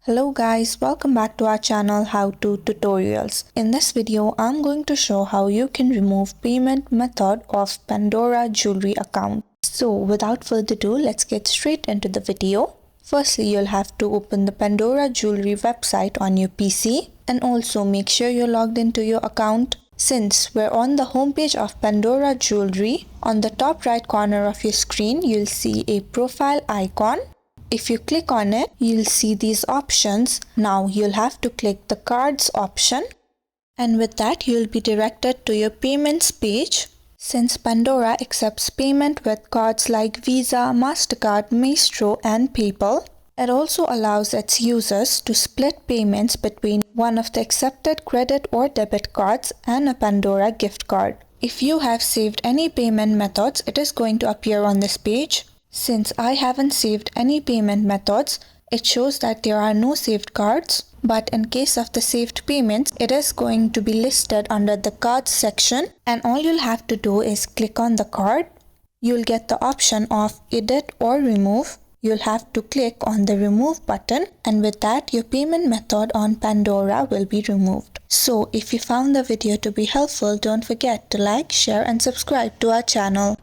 Hello guys, welcome back to our channel How To Tutorials. In this video, I'm going to show how you can remove payment method of Pandora jewelry account. So without further ado, let's get straight into the video. Firstly, you'll have to open the Pandora jewelry website on your PC and also make sure you're logged into your account. Since we're on the homepage of Pandora jewelry, on the top right corner of your screen, you'll see a profile icon. If you click on it, you'll see these options. Now you'll have to click the cards option, and with that you'll be directed to your payments page. Since Pandora accepts payment with cards like Visa, MasterCard, Maestro and PayPal, it also allows its users to split payments between one of the accepted credit or debit cards and a Pandora gift card. If you have saved any payment methods, it is going to appear on this page. Since I haven't saved any payment methods, it shows that there are no saved cards, but in case of the saved payments, it is going to be listed under the cards section, and all you'll have to do is click on the card. You'll get the option of edit or remove. You'll have to click on the remove button, and with that your payment method on Pandora will be removed. So if you found the video to be helpful, don't forget to like, share and subscribe to our channel.